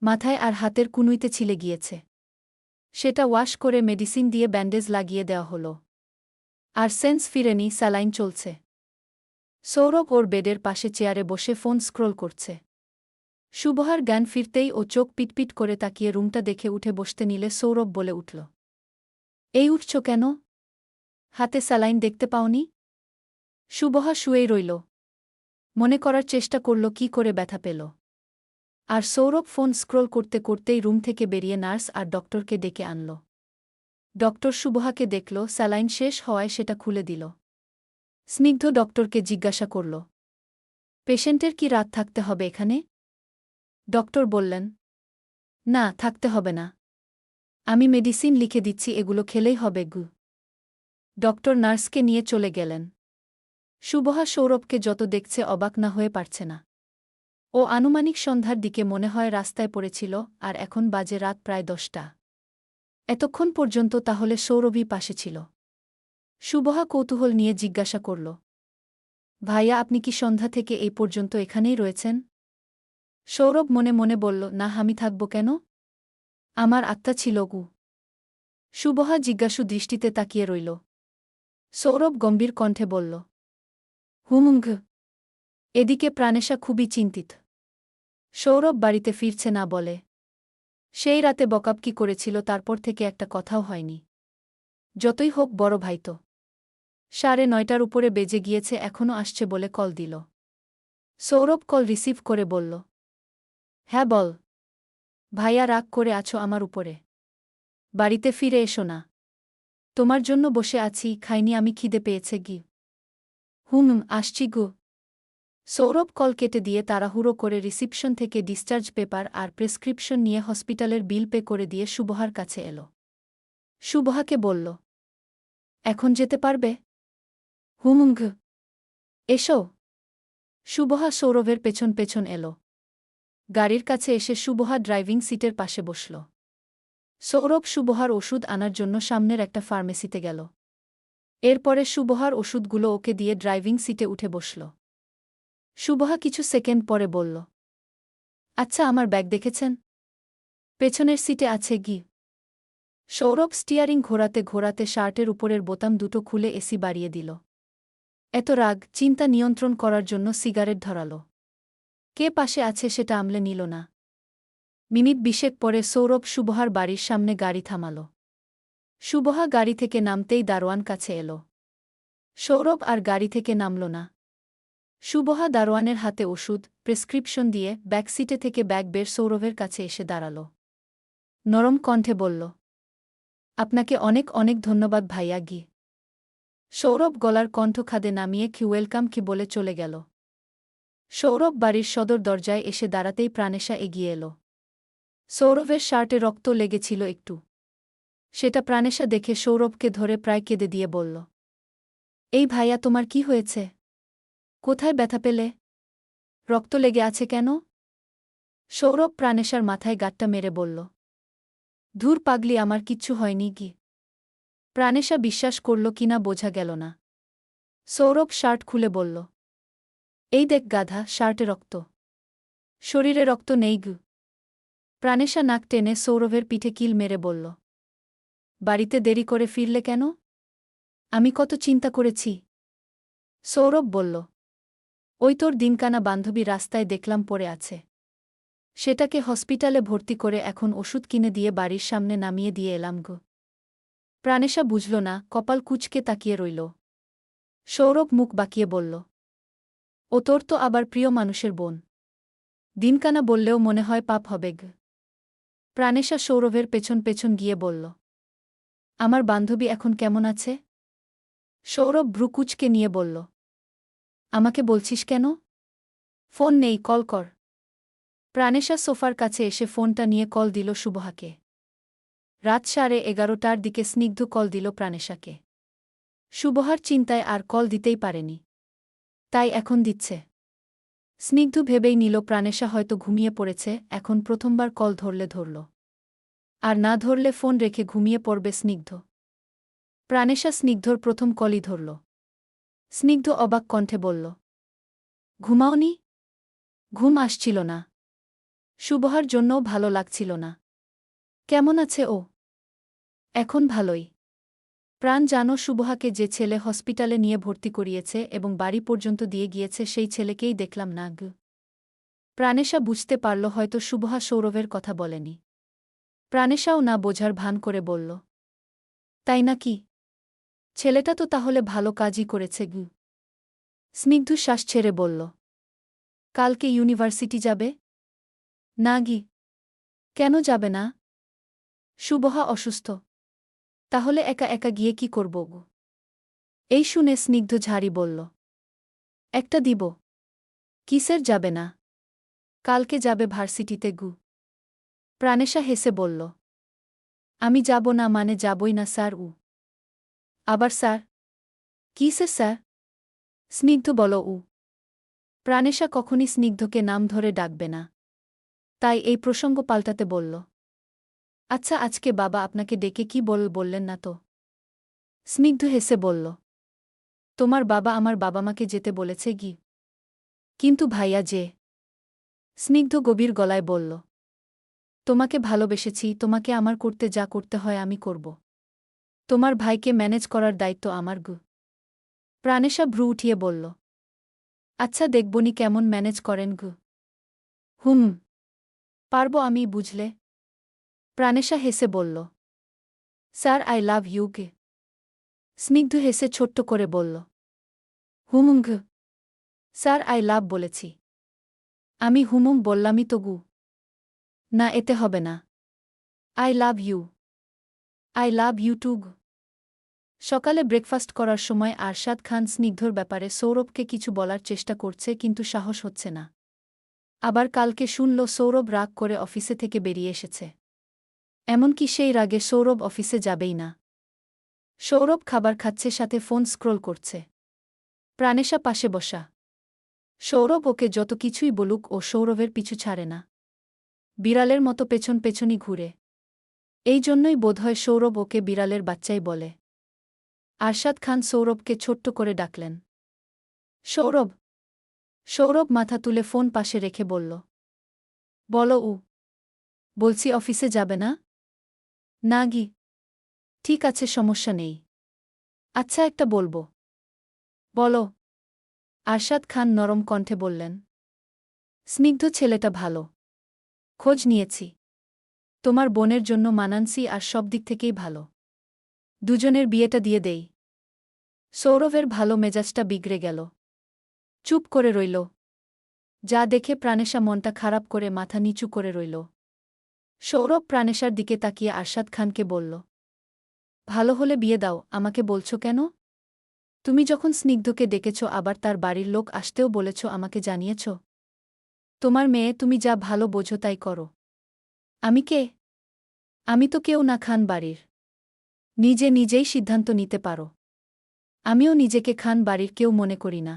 মাথায় আর হাতের কুনুইতে ছিলে গিয়েছে। সেটা ওয়াশ করে মেডিসিন দিয়ে ব্যান্ডেজ লাগিয়ে দেওয়া হল। আর সেন্স ফিরেনি, স্যালাইন চলছে। সৌরভ ওর বেডের পাশে চেয়ারে বসে ফোন স্ক্রোল করছে। শুভহার জ্ঞান ফিরতেই ও চোখ পিটপিট করে তাকিয়ে রুমটা দেখে উঠে বসতে নিলে সৌরভ বলে উঠল, এই উঠছ কেন? হাতে স্যালাইন দেখতে পাওনি? শুভহা শুয়েই রইল। মনে করার চেষ্টা করল কি করে ব্যথা পেল। আর সৌরভ ফোন স্ক্রোল করতে করতেই রুম থেকে বেরিয়ে নার্স আর ডক্টরকে ডেকে আনল। ডক্টর শুভহাকে দেখল, স্যালাইন শেষ হওয়ায় সেটা খুলে দিল। স্নিগ্ধ ডক্টরকে জিজ্ঞাসা করল, পেশেন্টের কি রাত থাকতে হবে এখানে? ডক্টর বললেন, না, থাকতে হবে না। আমি মেডিসিন লিখে দিচ্ছি, এগুলো খেলেই হবে গু। ডক্টর নার্সকে নিয়ে চলে গেলেন। শুভহা সৌরভকে যত দেখছে অবাক না হয়ে পারছে না। ও আনুমানিক সন্ধ্যার দিকে মনে হয় রাস্তায় পড়েছিল, আর এখন বাজে রাত প্রায় 10টা। এতক্ষণ পর্যন্ত তাহলে সৌরভই পাশে ছিল। শুভহা কৌতূহল নিয়ে জিজ্ঞাসা করল, ভাইয়া আপনি কি সন্ধ্যা থেকে এই পর্যন্ত এখানেই রয়েছেন? সৌরভ মনে মনে বলল, না, আমি থাকব কেন? আমার আত্মা ছিল গু। শুভহা জিজ্ঞাসু দৃষ্টিতে তাকিয়ে রইল। সৌরভ গম্ভীর কণ্ঠে বলল, হুমুঙ্ঘ। এদিকে প্রাণেশা খুবই চিন্তিত। সৌরভ বাড়িতে ফিরছে না বলে। সেই রাতে বকাবকি করেছিল, তারপর থেকে একটা কথাও হয়নি। যতই হোক বড় ভাই তো। 9:30টার উপরে বেজে গিয়েছে, এখনও আসছে বলে কল দিল। সৌরভ কল রিসিভ করে বলল, হ্যাঁ বল। ভাইয়া রাগ করে আছো আমার উপরে? বাড়িতে ফিরে এসো না। তোমার জন্য বসে আছি, খাইনি আমি, খিদে পেয়েছে গি। আসছি গো। সৌরভ কল কেটে দিয়ে তাড়াহুড়ো করে রিসিপশন থেকে ডিসচার্জ পেপার আর প্রেসক্রিপশন নিয়ে হসপিটালের বিল পে করে দিয়ে শুভহার কাছে এল। শুভহাকে বলল, এখন যেতে পারবে? হুমুঙ্ঘ। এসো। শুভহা সৌরভের পেছন পেছন এল। গাড়ির কাছে এসে শুভহা ড্রাইভিং সিটের পাশে বসল। সৌরভ শুভহার ওষুধ আনার জন্য সামনের একটা ফার্মেসিতে গেল। এরপরে শুভহার ওষুধগুলো ওকে দিয়ে ড্রাইভিং সিটে উঠে বসল। শুভহা কিছু সেকেন্ড পরে বলল, আচ্ছা, আমার ব্যাগ দেখেছেন? পেছনের সিটে আছে গি। সৌরভ স্টিয়ারিং ঘোরাতে ঘোরাতে শার্টের উপরের বোতাম দুটো খুলে এসি বাড়িয়ে দিল। এত রাগ, চিন্তা নিয়ন্ত্রণ করার জন্য সিগারেট ধরাল। কে পাশে আছে সেটা আমলে নিল না। মিনিট 20 পরে সৌরভ শুভহার বাড়ির সামনে গাড়ি থামাল। শুভহা গাড়ি থেকে নামতেই দারোয়ান কাছে এল। সৌরভ আর গাড়ি থেকে নামল না। শুভহা দারোয়ানের হাতে ওষুধ, প্রেসক্রিপশন দিয়ে ব্যাকসিটে থেকে ব্যাগ বের সৌরভের কাছে এসে দাঁড়াল। নরম কণ্ঠে বলল, আপনাকে অনেক অনেক ধন্যবাদ ভাইয়া গি। সৌরভ গলার কণ্ঠ খাদে নামিয়ে কি ওয়েলকাম কি বলে চলে গেল। সৌরভ বাড়ির সদর দরজায় এসে দাঁড়াতেই প্রাণেশা এগিয়ে এল। সৌরভের শার্টে রক্ত লেগেছিল একটু। সেটা প্রাণেশা দেখে সৌরভকে ধরে প্রায় কেঁদে দিয়ে বলল, এই ভাইয়া, তোমার কি হয়েছে? কোথায় ব্যথা পেলে? রক্ত লেগে আছে কেন? সৌরভ প্রাণেশার মাথায় গাঁটটা মেরে বলল, ধুর পাগলি, আমার কিচ্ছু হয়নি গি। প্রাণেশা বিশ্বাস করল কিনা বোঝা গেল না। সৌরভ শার্ট খুলে বলল, এই দেখ গাধা, শার্টে রক্ত। শরীরে রক্ত নেই গু। প্রাণেশা নাক টেনে সৌরভের পিঠে কিল মেরে বলল, বাড়িতে দেরি করে ফিরলে কেন? আমি কত চিন্তা করেছি। সৌরভ বলল, ওই তোর দিনকানা বান্ধবী রাস্তায় দেখলাম পড়ে আছে। সেটাকে হসপিটালে ভর্তি করে এখন ওষুধ কিনে দিয়ে বাড়ির সামনে নামিয়ে দিয়ে এলাম গো। প্রাণেশা বুঝল না, কপাল কুঁচকে তাকিয়ে রইল। সৌরভ মুখ বাঁকিয়ে বলল, ও তোর তো আবার প্রিয় মানুষের বোন। দিনকানা বললেও মনে হয় পাপ হবে গ। প্রাণেশা সৌরভের পেছন পেছন গিয়ে বলল, আমার বান্ধবী এখন কেমন আছে? সৌরভ ভ্রুকুচকে নিয়ে বলল, আমাকে বলছিস কেন? ফোন নেই, কল কর। প্রাণেশা সোফার কাছে এসে ফোনটা নিয়ে কল দিল শুভহাকে। রাত 11:30টার দিকে স্নিগ্ধ কল দিল প্রাণেশাকে। শুভহার চিন্তায় আর কল দিতেই পারেনি, তাই এখন দিচ্ছে। স্নিগ্ধ ভেবেই নিল প্রাণেশা হয়তো ঘুমিয়ে পড়েছে, এখন প্রথমবার কল ধরলে ধরল, আর না ধরলে ফোন রেখে ঘুমিয়ে পড়বে স্নিগ্ধ। প্রাণেশা স্নিগ্ধর প্রথম কলই ধরল। স্নিগ্ধ অবাক কণ্ঠে বলল, ঘুমাওনি? ঘুম আসছিল না। শুভহার জন্যও ভালো লাগছিল না। কেমন আছে ও? এখন ভালোই। প্রাণ, জানো শুভহাকে যে ছেলে হসপিটালে নিয়ে ভর্তি করিয়েছে এবং বাড়ি পর্যন্ত দিয়ে গিয়েছে সেই ছেলেকেই দেখলাম না গ। প্রাণেশা বুঝতে পারল হয়তো শুভহা সৌরভের কথা বলেনি। প্রাণেশাও না বোঝার ভান করে বলল, তাই নাকি? ছেলেটা তো তাহলে ভালো কাজই করেছে গ। স্নিগ্ধ শ্বাস ছেড়ে বলল, কালকে ইউনিভার্সিটি যাবে? না গি। কেন যাবে না? শুভহা অসুস্থ। তাহলে একা একা গিয়ে কি করব গো? এই শুনে স্নিগ্ধ ঝাড়ি বলল, একটা দিব। কিসের যাবে না? কালকে যাবে ভার্সিটিতে গু। প্রাণেশা হেসে বলল, আমি যাব না মানে যাবই না স্যার। আবার স্যার? কিসের স্যার? স্নিগ্ধ বল উ। প্রাণেশা কখনই স্নিগ্ধকে নাম ধরে ডাকবে না, তাই এই প্রসঙ্গ পাল্টাতে বলল, আচ্ছা আজকে বাবা আপনাকে ডেকে কি বললেন না তো? স্নিগ্ধ হেসে বলল, তোমার বাবা আমার বাবা-মাকে যেতে বলেছে গি। কিন্তু ভাইয়া যে। স্নিগ্ধ গভীর গলায় বলল, তোমাকে ভালোবেসেছি, তোমাকে আমার করতে যা করতে হয় আমি করব। তোমার ভাইকে ম্যানেজ করার দায়িত্ব আমার গু। প্রাণেশা ভ্রু উঠিয়ে বলল, আচ্ছা দেখবনি কেমন ম্যানেজ করেন গু। হুম, পারব আমি, বুঝলে। প্রাণেশা হেসে বলল, স্যার আই লাভ ইউ গে। স্নিগ্ধ হেসে ছোট্ট করে বলল, হুমুং ঘ। স্যার আই লাভ বলেছি। আমি হুমুং বললামই তো গু। না, এতে হবে না। I love you. I love you too গু। সকালে ব্রেকফাস্ট করার সময় আরশাদ খান স্নিগ্ধর ব্যাপারে সৌরভকে কিছু বলার চেষ্টা করছে কিন্তু সাহস হচ্ছে না। আবার কালকে শুনল সৌরভ রাগ করে অফিসে থেকে বেরিয়ে এসেছে। এমনকি সেই রাগে সৌরভ অফিসে যাবেই না। সৌরভ খাবার খাচ্ছে, সাথে ফোন স্ক্রোল করছে। প্রাণেশা পাশে বসা। সৌরভ ওকে যত কিছুই বলুক ও সৌরভের পিছু ছাড়ে না। বিড়ালের মতো পেছন পেছনই ঘুরে। এই জন্যই বোধহয় সৌরভ ওকে বিড়ালের বাচ্চাই বলে। আরশাদ খান সৌরভকে ছোট্ট করে ডাকলেন, সৌরভ। সৌরভ মাথা তুলে ফোন পাশে রেখে বলল, বলো উ। বলছি অফিসে যাবে না? না গি। ঠিক আছে, সমস্যা নেই। আচ্ছা একটা বলবো। বলো। আরশাদ খান নরম কণ্ঠে বললেন, স্নিগ্ধ ছেলেটা ভালো। খোঁজ নিয়েছি। তোমার বোনের জন্য মানানসি আর সব দিক থেকেই ভালো। দুজনের বিয়েটা দিয়ে দেই। সৌরভের ভালো মেজাজটা বিগড়ে গেল। চুপ করে রইল। যা দেখে প্রাণেশা মনটা খারাপ করে মাথা নিচু করে রইল। সৌরভ প্রাণেশার দিকে তাকিয়ে আরশাদ খানকে বলল, ভালো হলে বিয়ে দাও, আমাকে বলছো কেন? তুমি যখন স্নিগ্ধকে ডেকেছ আবার তার বাড়ির লোক আসতেও বলেছ, আমাকে জানিয়েছ? তোমার মেয়ে, তুমি যা ভালো বোঝো তাই করো। আমি কে? আমি তো কেউ না খান বাড়ির। নিজেই সিদ্ধান্ত নিতে পারো। আমিও নিজেকে খান বাড়ির কেউ মনে করি না।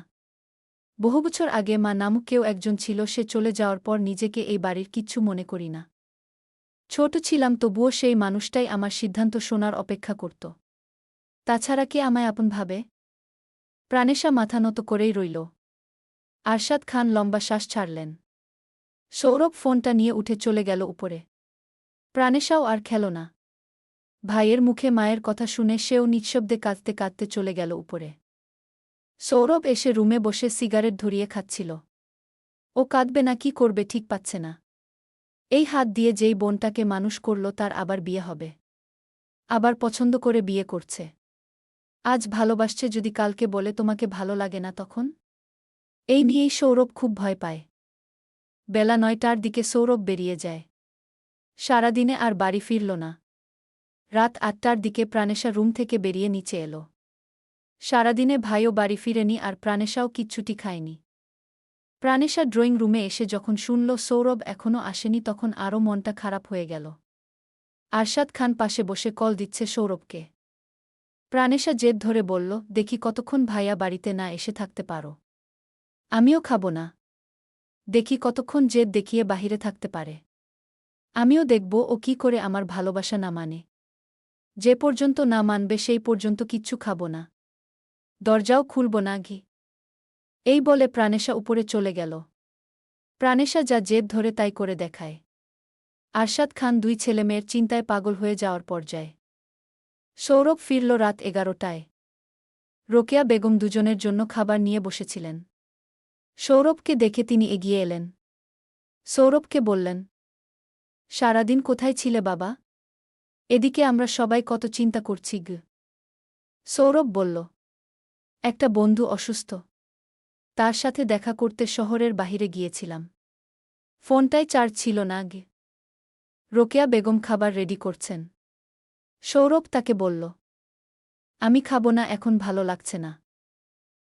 বহু বছর আগে মা নামক কেউ একজন ছিল, সে চলে যাওয়ার পর নিজেকে এই বাড়ির কিচ্ছু মনে করি না। ছোট ছিলাম তবুও সেই মানুষটাই আমার সিদ্ধান্ত শোনার অপেক্ষা করত। তাছাড়া কে আমায় আপন ভাবে? প্রাণেশা মাথা নত করেই রইল। আরশাদ খান লম্বা শ্বাস ছাড়লেন। সৌরভ ফোনটা নিয়ে উঠে চলে গেল উপরে। প্রাণেশাও আর খেল না। ভাইয়ের মুখে মায়ের কথা শুনে সেও নিঃশব্দে কাঁদতে কাঁদতে চলে গেল উপরে। সৌরভ এসে রুমে বসে সিগারেট ধরিয়ে খাচ্ছিল। ও কাঁদবে না কি করবে ঠিক পাচ্ছে না। এই হাত দিয়ে যেই বোনটাকে মানুষ করল তার আবার বিয়ে হবে। আবার পছন্দ করে বিয়ে করছে। আজ ভালোবাসছে, যদি কালকে বলে তোমাকে ভালো লাগে না তখন? এই নিয়েই সৌরভ খুব ভয় পায়। বেলা ৯টার দিকে সৌরভ বেরিয়ে যায়। সারাদিনে আর বাড়ি ফিরল না। রাত ৮টার দিকে প্রাণেশা রুম থেকে বেরিয়ে নিচে এলো। সারাদিনে ভাইও বাড়ি ফিরেনি আর প্রাণেশাও কিচ্ছুটি খায়নি। প্রাণেশা ড্রয়িং রুমে এসে যখন শুনল সৌরভ এখনও আসেনি তখন আরও মনটা খারাপ হয়ে গেল। আরশাদ খান পাশে বসে কল দিচ্ছে সৌরভকে। প্রাণেশা জেদ ধরে বলল, দেখি কতক্ষণ ভাইয়া বাড়িতে না এসে থাকতে পারো। আমিও খাব না। দেখি কতক্ষণ জেদ দেখিয়ে বাহিরে থাকতে পারে। আমিও দেখব ও কি করে আমার ভালোবাসা না মানে। যে পর্যন্ত না মানবে সেই পর্যন্ত কিচ্ছু খাব না। দরজাও খুলব না ঘি। এই বলে প্রাণেশা উপরে চলে গেল। প্রাণেশা যা জেদ ধরে তাই করে দেখায়। আরশাদ খান দুই ছেলেমেয়ের চিন্তায় পাগল হয়ে যাওয়ার পর্যায়ে। সৌরভ ফিরল রাত 11টায়। রোকেয়া বেগম দুজনের জন্য খাবার নিয়ে বসেছিলেন। সৌরভকে দেখে তিনি এগিয়ে এলেন। সৌরভকে বললেন, সারাদিন কোথায় ছিলে বাবা? এদিকে আমরা সবাই কত চিন্তা করছি গ। সৌরভ বলল, একটা বন্ধু অসুস্থ, তার সাথে দেখা করতে শহরের বাহিরে গিয়েছিলাম। ফোনটায় চার্জ ছিল না গে। রোকেয়া বেগম খাবার রেডি করছেন। সৌরভ তাকে বলল, আমি খাব না, এখন ভালো লাগছে না।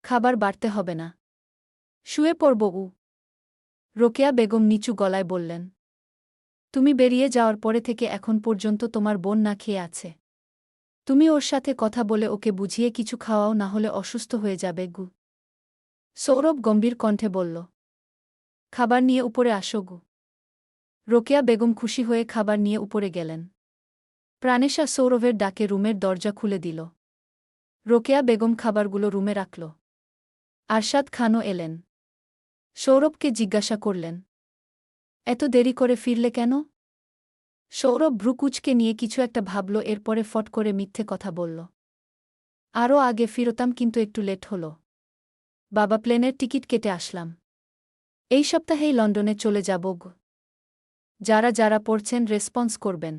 খাবার বাড়তে হবে না, শুয়ে পড়ব। রোকেয়া বেগম নিচু গলায় বললেন, তুমি বেরিয়ে যাওয়ার পরে থেকে এখন পর্যন্ত তোমার বোন না খেয়ে আছে। তুমি ওর সাথে কথা বলে ওকে বুঝিয়ে কিছু খাওয়াও, না হলে অসুস্থ হয়ে যাবে গু। সৌরভ গম্ভীর কণ্ঠে বলল, খাবার নিয়ে উপরে আসো গু। রোকেয়া বেগম খুশি হয়ে খাবার নিয়ে উপরে গেলেন। প্রাণেশা সৌরভের ডাকে রুমের দরজা খুলে দিল। রোকেয়া বেগম খাবারগুলো রুমে রাখল। আরশাদ খানও এলেন। সৌরভকে জিজ্ঞাসা করলেন, এত দেরি করে ফিরলে কেন? সৌরভ ভ্রুকুচকে নিয়ে কিছু একটা ভাবল, এরপরে ফট করে মিথ্যে কথা বলল, আরও আগে ফিরতাম কিন্তু একটু লেট হলো। বাবা, প্লেনের টিকিট কেটে আসলাম। এই সপ্তাহেই লন্ডনে চলে যাব। যারা যারা পড়ছেন রেসপন্স করবেন।